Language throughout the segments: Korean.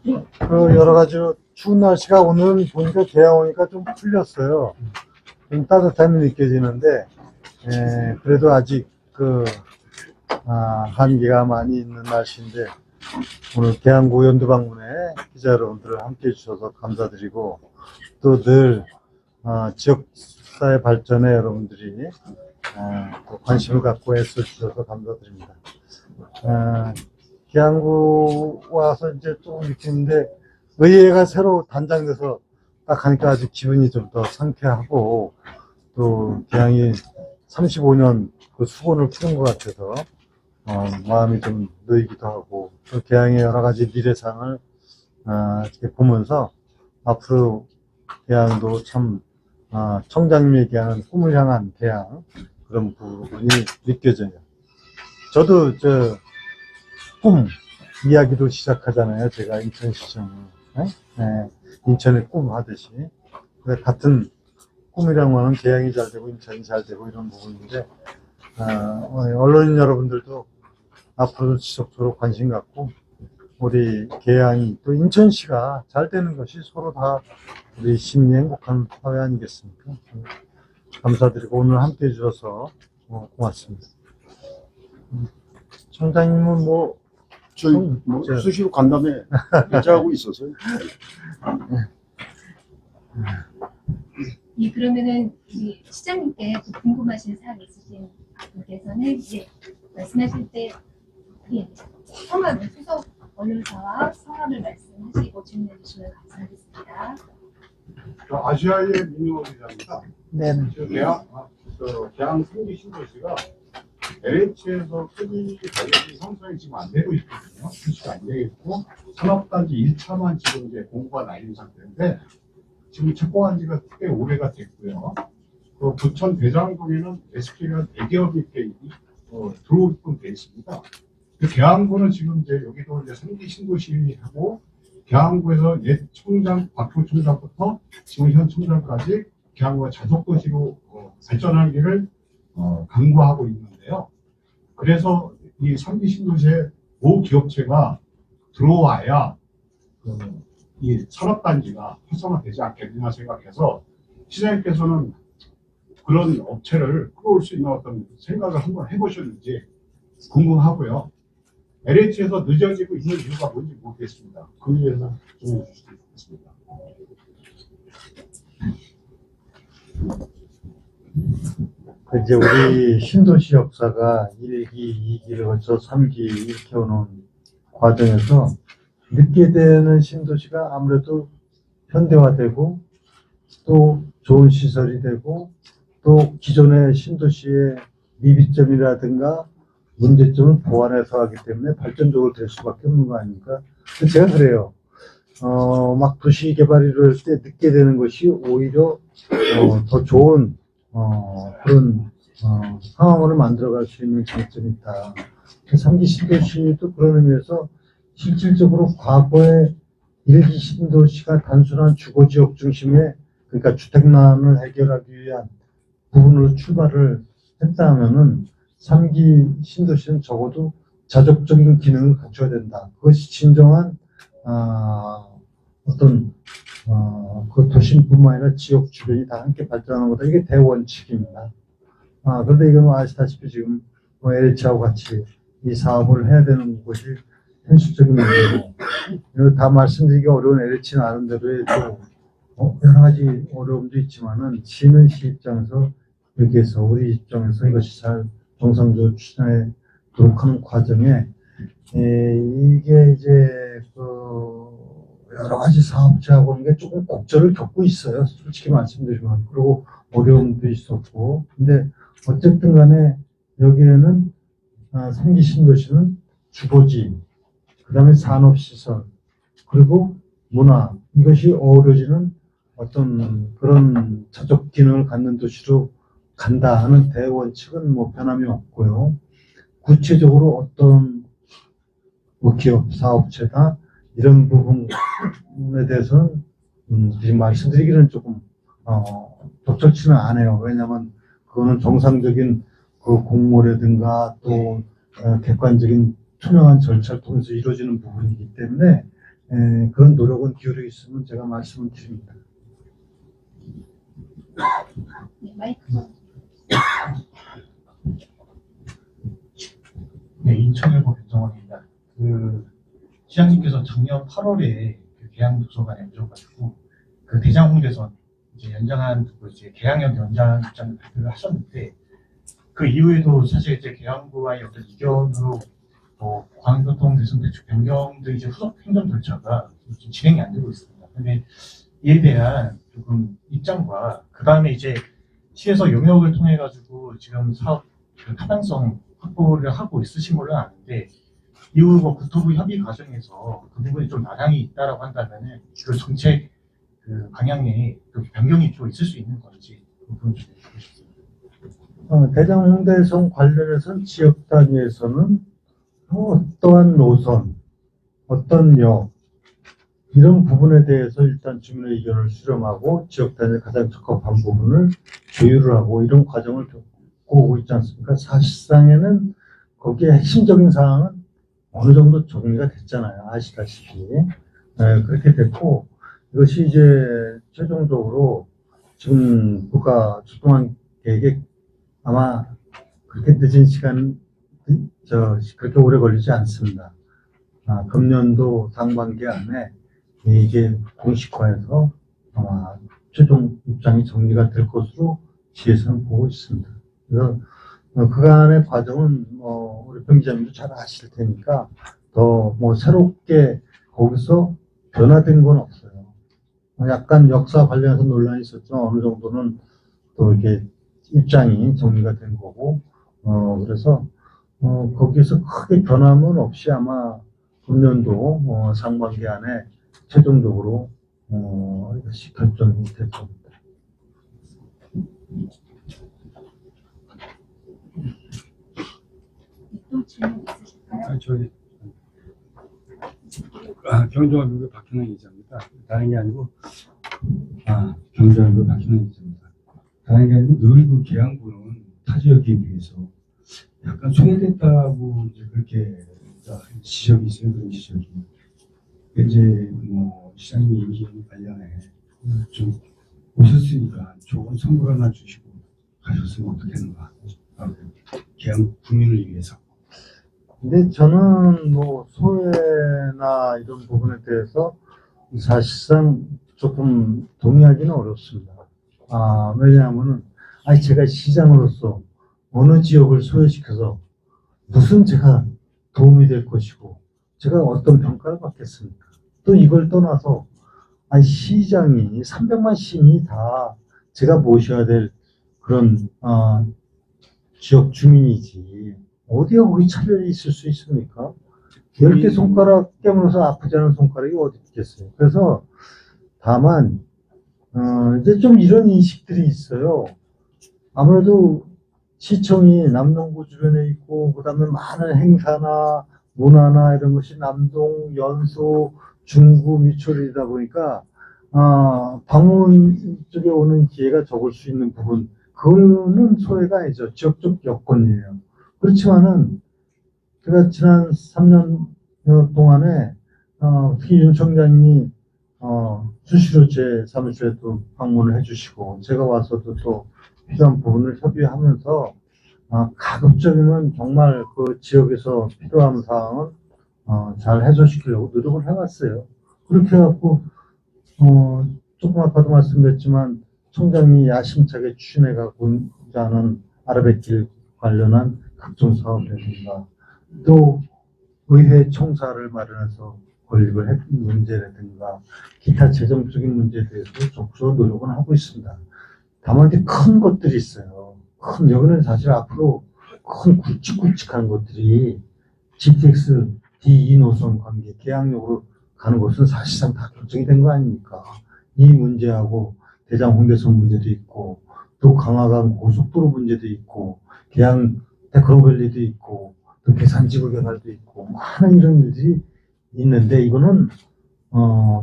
그 여러 가지로 추운 날씨가 오늘 보니까 개양 오니까 좀 풀렸어요. 좀 따뜻함이 느껴지는데, 그래도 아직 한기가 많이 있는 날씨인데, 오늘 계양구 연두방문에 기자 여러분들을 함께 해주셔서 감사드리고, 또 늘, 지역사회 발전에 여러분들이, 또 관심을 갖고 애써주셔서 감사드립니다. 계양구 와서 이제 조금 느끼는데, 의회가 새로 단장돼서 딱 하니까 아주 기분이 좀 더 상쾌하고, 또 계양이 35년 그 수건을 푸는 것 같아서 마음이 좀 놓이기도 하고, 또 계양의 여러 가지 미래상을 이렇게 보면서 앞으로 계양도 참 청장님이 얘기하는 꿈을 향한 계양, 그런 부분이 느껴져요. 저도 꿈 이야기로 시작하잖아요. 제가 인천시청을 인천의 꿈 하듯이 같은 꿈이라는 거는 계양이 잘 되고 인천이 잘 되고 이런 부분인데, 언론인 여러분들도 앞으로도 지속적으로 관심 갖고 우리 계양이 또 인천시가 잘 되는 것이 서로 다 우리 시민이 행복한 사회 아니겠습니까? 감사드리고 오늘 함께 해주셔서 고맙습니다. 청장님은 저희 수시로 간담회 결제하고 있어서요. 예, 그러면은 시장님께 또 궁금하신 사항이 있으신 분께서는 이제 말씀하실 때 성함 수석 언론사와 성함을 말씀하시고 질문해 주시면 감사하겠습니다. 아시아의 민영호 기자입니다. 네. 계양 생기 신도시가 LH에서 크기 가격이 형성이 지금 안 되고 있거든요. 출시가 안 되고 있고 산업단지 1차만 지금 이제 공고가 날린 상태인데 지금 착공한 지가 꽤 오래가 됐고요. 그 부천 대장동에는 SK가 대기업이 이렇게 들어오게끔 돼 있습니다. 그 계양구는 지금 이제 여기도 이제 생기 신도시하고 계양구에서 옛 총장 박효 총장부터 지금 현 총장까지 계양구가 자족도시로 발전하기를 강구하고 있는데요. 그래서 이 상기 신도시에 모 기업체가 들어와야 이 산업단지가 활성화되지 않겠느냐 생각해서 시장님께서는 그런 업체를 끌어올 수 있는 어떤 생각을 한번 해보셨는지 궁금하고요. LH에서 늦어지고 있는 이유가 뭔지 모르겠습니다. 그 이유에서 좀 해주시겠습니다. 이제 우리 신도시 역사가 1기, 2기를 거쳐 3기 이렇게 오는 과정에서 늦게 되는 신도시가 아무래도 현대화되고 또 좋은 시설이 되고 또 기존의 신도시의 미비점이라든가 문제점을 보완해서 하기 때문에 발전적으로 될 수밖에 없는 거 아닙니까? 제가 그래요. 막 도시 개발을 이룰 때 늦게 되는 것이 오히려 더 좋은 그런 상황으로 만들어갈 수 있는 장점이 있다. 3기 신도시도 그런 의미에서 실질적으로 과거의 1기 신도시가 단순한 주거지역 중심의 그러니까 주택난을 해결하기 위한 부분으로 출발을 했다 하면은 3기 신도시는 적어도 자족적인 기능을 갖춰야 된다. 그것이 진정한 그 도심뿐만 아니라 지역 주변이 다 함께 발전하는 거다. 이게 대원칙입니다. 그런데 이건 아시다시피 지금 LH하고 같이 이 사업을 해야 되는 것이 현실적인 문제고, 이거 다 말씀드리기 어려운 LH 나름대로의 또 여러 가지 어려움도 있지만은 시는 시 입장에서 여기에서 우리 입장에서 이것이 잘 정상적으로 추진해 도록하는 과정에 이게 이제 여러 가지 사업체하고 하는 게 조금 곡절을 겪고 있어요. 솔직히 말씀드리면. 그리고 어려움도 있었고. 근데 어쨌든 간에 여기에는 3기 신도시는 주거지, 그 다음에 산업시설, 그리고 문화, 이것이 어우러지는 어떤 그런 자족 기능을 갖는 도시로 간다 하는 대원칙은 변함이 없고요. 구체적으로 어떤 기업, 사업체다 이런 부분에 대해서는 지금 말씀드리기는 조금 적절치는 않아요. 왜냐하면 그거는 정상적인 그 공모라든가 또 객관적인 투명한 절차를 통해서 이루어지는 부분이기 때문에 그런 노력은 기울여 있으면 제가 말씀을 드립니다. 네, 마이크 좀. 네, 인천일보 변정원입니다. 시장님께서 작년 8월에 계양도서관에 오셔가지고 대장홍대선 이제 연장한 이제 계양역 연장 입장을 발표를 하셨는데 그 이후에도 사실 이제 계양부와의 어떤 이견으로 광교통 대선 대책 변경 등 이제 후속 행정 절차가 좀 진행이 안 되고 있습니다. 근데 이에 대한 조금 입장과 그 다음에 이제 시에서 용역을 통해 가지고 지금 사업 타당성 확보를 하고 있으신 걸로 아는데 이후 국토부 협의 과정에서 그 부분이 좀 나량이 있다라고 한다면은 그 정책 방향에 변경이 좀 있을 수 있는 건지 그 부분 좀 듣고 싶습니다. 대장 홍대선 관련해서는 지역 단위에서는 어떠한 노선, 어떤 역 이런 부분에 대해서 일단 주민의 의견을 수렴하고 지역 단위에 가장 적합한 부분을 조율을 하고 이런 과정을 겪고 오고 있지 않습니까? 사실상에는 거기에 핵심적인 사항은 어느 정도 정리가 됐잖아요. 아시다시피. 그렇게 됐고 이것이 이제 최종적으로 지금 국가 주동안 계획에 아마 그렇게 늦은 시간 그렇게 오래 걸리지 않습니다. 금년도 상반기 안에 이게 공식화해서 아마 최종 입장이 정리가 될 것으로 시에서는 보고 있습니다. 그래서 그간의 과정은 우리 병 기자님도 잘 아실 테니까 더 새롭게 거기서 변화된 건 없어요. 약간 역사 관련해서 논란이 있었지만 어느 정도는 또 이렇게 입장이 정리가 된 거고 그래서 거기서 크게 변함은 없이 아마 금년도 상반기 안에 최종적으로 이것이 결정이 될 겁니다. 또 질문 있으실까요? 저희 경정원부 박현영 기자입니다. 다른 게 아니고 경정원부 박현영 기자입니다. 다른 게 아니고 늘 그 계양부는 타 지역에 비해서 약간 소외됐다고 이제 그렇게 지적이 있어요. 그런 지적이. 이제 시장님 임기 관련해 좀 오셨으니까 좋은 선물 하나 주시고 가셨으면 어떻겠는가. 계양 국민을 위해서. 근데 저는 소외나 이런 부분에 대해서 사실상 조금 동의하기는 어렵습니다. 왜냐하면은, 제가 시장으로서 어느 지역을 소외시켜서 무슨 제가 도움이 될 것이고, 제가 어떤 평가를 받겠습니까? 또 이걸 떠나서, 시장이 300만 시민이 다 제가 모셔야 될 그런, 지역 주민이지. 어디가 거기 차별이 있을 수 있습니까? 10개 손가락 깨물어서 아프지 않은 손가락이 어디 있겠어요. 그래서 다만 이제 좀 이런 인식들이 있어요. 아무래도 시청이 남동구 주변에 있고 그다음에 많은 행사나 문화나 이런 것이 남동, 연소, 중구, 미추홀이다 보니까 방문 쪽에 오는 기회가 적을 수 있는 부분 그거는 소외가 아니죠. 지역적 여건이에요. 그렇지만은 제가 지난 3년 동안에 특히 윤 총장님이 수시로 제 사무실에 또 방문을 해주시고 제가 와서도 또 필요한 부분을 협의하면서 가급적이면 정말 그 지역에서 필요한 사항은 잘 해소시키려고 노력을 해왔어요. 그렇게 해갖고 조금 아까도 말씀드렸지만 총장이 야심차게 추진해가고 하는 아르베길 관련한 각종 사업이라든가 또 의회 총사를 마련해서 건립을 했던 문제라든가 기타 재정적인 문제에 대해서 적극적으로 노력은 하고 있습니다. 다만 이제 큰 것들이 있어요. 여기는 사실 앞으로 큰 굵직굵직한 것들이 GTX D2 노선 관계 계양역으로 가는 것은 사실상 다 결정이 된 거 아닙니까? 이 문제하고 대장 홍대선 문제도 있고 또 강화강 고속도로 문제도 있고 계양 데크로밸리도 있고 또 계산지구 개발도 있고 많은 이런 일들이 있는데 이거는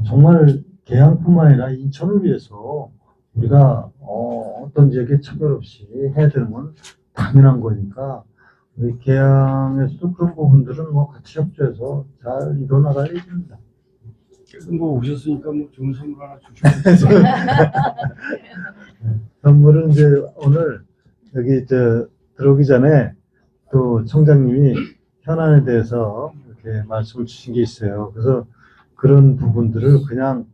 정말 계양뿐만 아니라 인천을 위해서 우리가 어떤 지역에 차별 없이 해야 되는 건 당연한 거니까 우리 계양에서도 그런 부분들은 같이 협조해서 잘 이뤄나가야 됩니다. 그래서 뭐 오셨으니까 뭐 좋은 선물 하나 주시면 선물은 이제 오늘 여기 들어오기 전에 또 청장님이 현안에 대해서 이렇게 말씀을 주신 게 있어요. 그래서 그런 부분들을 그냥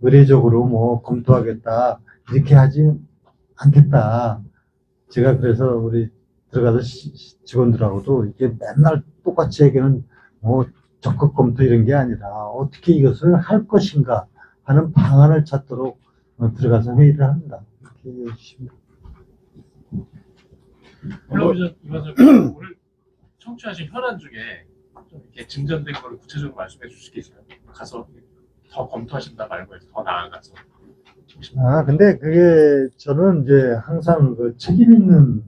의례적으로 뭐 검토하겠다 이렇게 하지 않겠다. 제가 그래서 우리 들어가서 직원들하고도 이게 맨날 똑같이 얘기는 뭐 적극 검토 이런 게 아니라 어떻게 이것을 할 것인가 하는 방안을 찾도록 들어가서 회의를 합니다. 이렇게 해주시면. 이것을 오늘 청취하신 현안 중에 좀 이렇게 진전된 거를 구체적으로 말씀해 주시겠어요? 가서 더 검토하신다 말고 해서 더 나아가서. 근데 그게 저는 이제 항상 그 책임 있는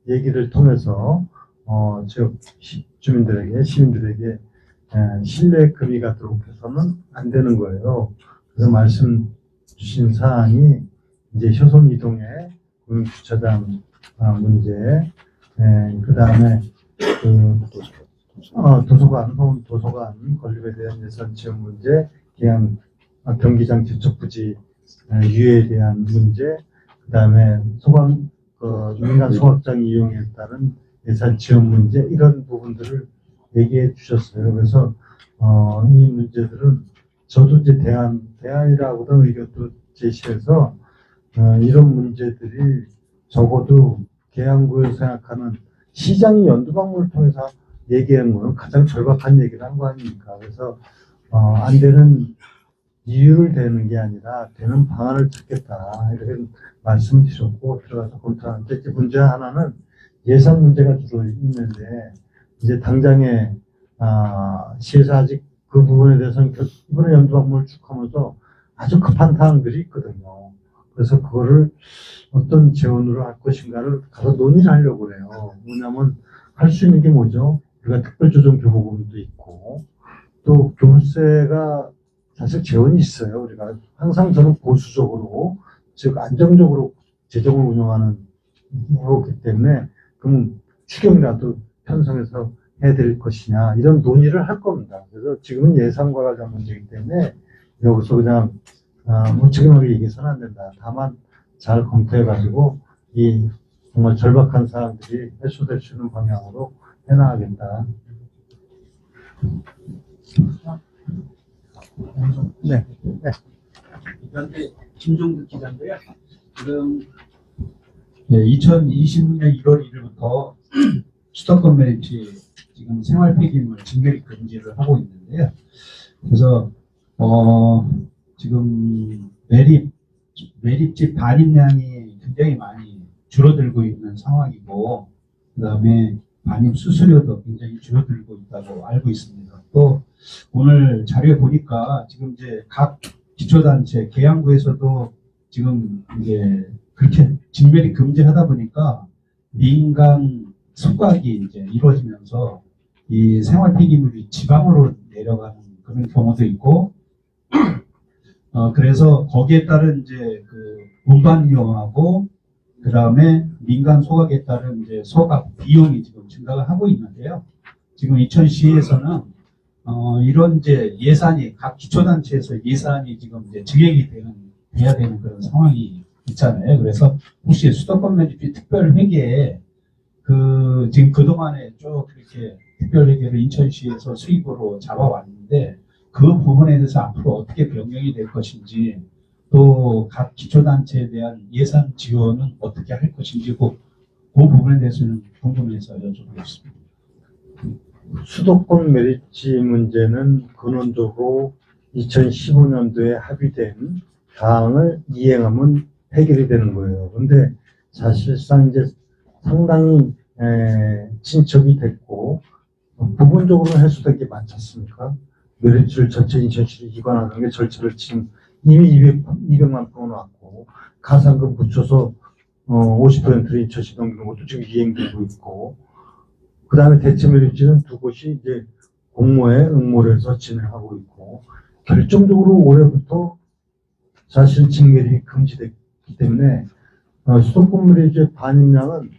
얘기를 통해서 지역 시민들에게 신뢰 금이 가도록 해서는 안 되는 거예요. 그래서 말씀 주신 사항이 이제 효성 이동의 주차장 문제, 그 다음에 도서관 건립에 대한 예산 지원 문제, 경기장 지적 부지 유예에 대한 문제, 그 다음에 민간 소각장 이용에 따른 예산 지원 문제, 이런 부분들을 얘기해 주셨어요. 그래서 이 문제들은 저도 이제 대안이라고도 의견도 제시해서 이런 문제들이 적어도 계양구에서 생각하는 시장이 연두방문을 통해서 얘기한 거는 가장 절박한 얘기를 한 거 아닙니까? 그래서 안 되는 이유를 대는 게 아니라 되는 방안을 찾겠다 이렇게 말씀드렸고 들어가서 검토하는데 이제 문제 하나는 예산 문제가 주로 있는데 이제 당장에 시에서 아직 그 부분에 대해서는 이번에 연두방문을 쭉 하면서 아주 급한 사항들이 있거든요. 그래서 그거를 어떤 재원으로 할 것인가를 가서 논의를 하려고 해요. 뭐냐면 할 수 있는 게 뭐죠? 우리가 특별조정교부금도 있고 또 교부세가 사실 재원이 있어요. 우리가 항상 저는 보수적으로 즉 안정적으로 재정을 운영하는 거기 때문에 그럼 추경이라도 편성해서 해야 될 것이냐 이런 논의를 할 겁니다. 그래서 지금은 예산과 관련 문제이기 때문에 여기서 그냥 무책임하게 얘기해서는 안 된다. 다만 잘 검토해가지고 이 정말 절박한 사람들이 해소될 수 있는 방향으로 해나가겠다. 네. 그런데 김종국 기자인데요. 지금 2026년 1월 1일부터 수도권 매립지 지금 생활 폐기물 진멸 금지를 하고 있는데요. 그래서 지금 매립지 반입량이 굉장히 많이 줄어들고 있는 상황이고, 그다음에 반입 수수료도 굉장히 줄어들고 있다고 알고 있습니다. 또 오늘 자료에 보니까 지금 이제 각 기초단체 계양구에서도 지금 이제 그렇게 진멸이 금지하다 보니까 민간 수각이 이제 이루어지면서 이 생활 폐기물이 지방으로 내려가는 그런 경우도 있고, 그래서 거기에 따른 이제 그 운반료하고 그 다음에 민간 소각에 따른 이제 소각 비용이 지금 증가를 하고 있는데요. 지금 이천시에서는 이런 이제 예산이 각 기초단체에서 예산이 지금 이제 증액이 돼야 되는 그런 상황이 있잖아요. 그래서 혹시 수도권 매립지 특별회계에 지금 그동안에 쭉 이렇게 특별회계를 인천시에서 수입으로 잡아왔는데 그 부분에 대해서 앞으로 어떻게 변경이 될 것인지, 또 각 기초단체에 대한 예산 지원은 어떻게 할 것인지 그 부분에 대해서는 궁금해서 여쭤보겠습니다. 수도권 매립지 문제는 근원적으로 2015년도에 합의된 사항을 이행하면 해결이 되는 거예요. 그런데 사실상 이제 상당히 진척이 됐고 부분적으로 해소된 게 많지 않습니까? 매립지를 전체 인천시로 이관하는 게 절차를 지금 이미 200만 평은 왔고, 가산금 붙여서 50%를 인천시 넘기는 것도 지금 이행되고 있고, 그 다음에 대체 매립지는 두 곳이 이제 공모에 응모를 해서 진행하고 있고, 결정적으로 올해부터 사실 직매립이 금지됐기 때문에 수도권 매립지의 반입량은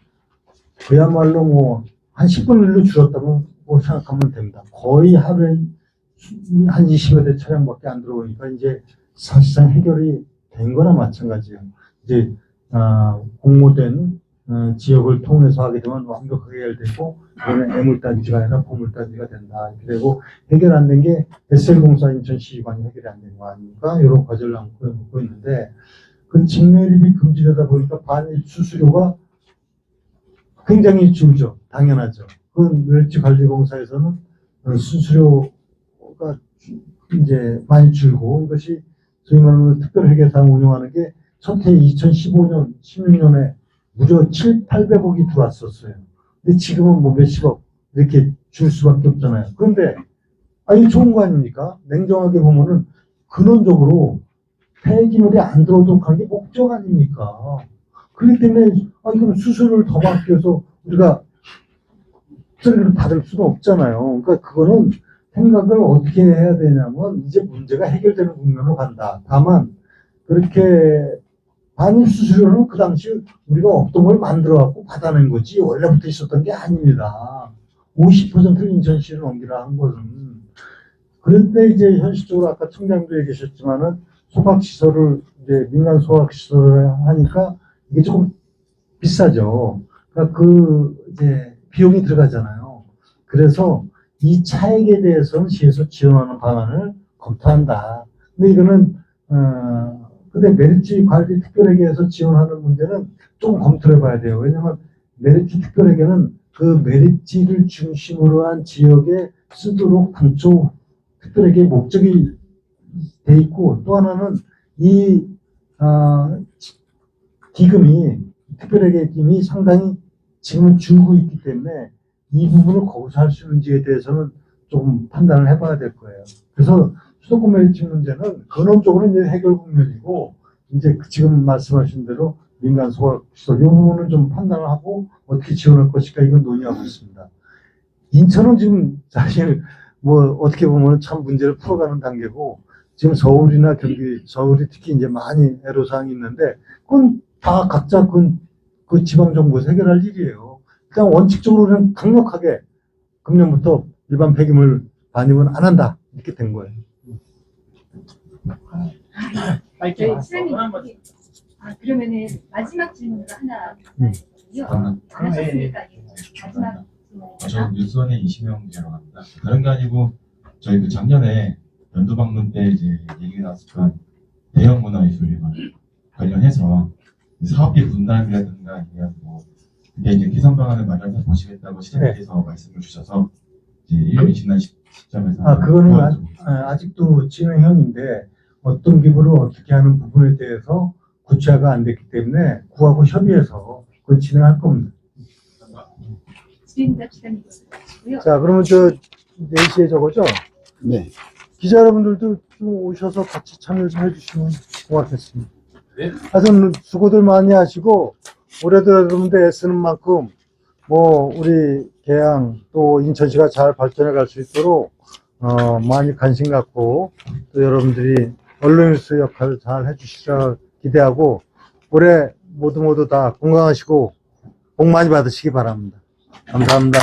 그야말로 뭐 한 10분의 1로 줄었다고 생각하면 됩니다. 거의 하루에 한 20여 대 차량밖에 안 들어오니까 이제 사실상 해결이 된 거나 마찬가지예요. 이제 공모된 지역을 통해서 하게 되면 완벽하게 해결되고, 이거는 애물단지가 아니라 보물단지가 된다. 이렇게 되고, 해결 안 된 게 SL공사 인천시의관이 해결이 안 된 거 아닙니까? 이런 과제를 남고 있는데, 그 직매립이 금지되다 보니까 반입 수수료가 굉장히 줄죠. 당연하죠. 그 멸치관리공사에서는 수수료가 이제 많이 줄고, 이것이 소위 말하는 특별회계상 운영하는 게 첫해 2015년, 16년에 무려 800억이 들어왔었어요. 근데 지금은 뭐 몇십억 이렇게 줄 수밖에 없잖아요. 그런데 이게 좋은 거 아닙니까? 냉정하게 보면은 근원적으로 폐기물이 안 들어오도록 하는 게 목적 아닙니까? 그렇기 때문에 이건 수수료를 더 받기 위해서 우리가 쓰레기를 받을 수가 없잖아요. 그러니까 그거는 생각을 어떻게 해야 되냐면 이제 문제가 해결되는 국면으로 간다. 다만 그렇게 반입 수수료는 그 당시 우리가 없던 걸 만들어갖고 받아낸 거지 원래부터 있었던 게 아닙니다. 50%를 인천시로 넘기라 한 것은. 그런데 이제 현실적으로 아까 청장도 얘기하셨지만은 소각시설을 이제 민간 소각시설을 하니까 이게 조금 비싸죠. 그러니까 이제 비용이 들어가잖아요. 그래서 이 차액에 대해서는 시에서 지원하는 방안을 검토한다. 근데 이거는 근데 메리츠 관리 특별회계에서 지원하는 문제는 조금 검토를 해봐야 돼요. 왜냐하면 메리츠 특별회계는 그 메리츠를 중심으로 한 지역에 쓰도록 당초 특별회계 목적이 돼 있고, 또 하나는 이 기금이 특별회계 기금이 상당히 지금은 줄고 있기 때문에 이 부분을 거기서 할 수 있는지에 대해서는 조금 판단을 해봐야 될 거예요. 그래서 수도권 메리츠 문제는 근원적으로 이제 해결 국면이고, 이제 지금 말씀하신 대로 민간 소각시설 이 부분은 좀 판단을 하고 어떻게 지원할 것일까 이건 논의하고 있습니다. 인천은 지금 사실 뭐 어떻게 보면 참 문제를 풀어가는 단계고, 지금 서울이나 경기, 서울이 특히 이제 많이 애로사항이 있는데, 그건 다 각자 그 지방정부에서 해결할 일이에요. 그냥 원칙적으로 그냥 강력하게 금년부터 일반 폐기물 반입은 안 한다. 이렇게 된 거예요. 네, 시장님, 그러면은 마지막 질문으로 하나 있거든요. 잘하셨으니까 마지막 저 질문. 뉴스원의 이시명제로 합니다. 다른 게 아니고 저희 그 작년에 연도 방문 때 이제 얘기가 나왔었던 대형 문화예술 관련해서 사업비 분담이라든가 아니면 뭐 그때 이제 개선 방안을 마련해서 보시겠다고 시장님께서 말씀을 주셔서 이제 1년이 지난 시점에서 그거는 아직도 진행형인데 어떤 기부를 어떻게 하는 부분에 대해서 구체화가 안 됐기 때문에 구하고 협의해서 그걸 진행할 겁니다. 주인답 시장님이시고요. 자, 그러면 4시에 저거죠? 네. 기자 여러분들도 좀 오셔서 같이 참여 좀 해주시면 고맙겠습니다. 네. 하여튼 수고들 많이 하시고, 올해도 여러분들 애쓰는 만큼, 우리 계양 또 인천시가 잘 발전해 갈 수 있도록, 많이 관심 갖고, 또 여러분들이 언론뉴스 역할을 잘 해주시라 기대하고, 올해 모두 다 건강하시고, 복 많이 받으시기 바랍니다. 감사합니다.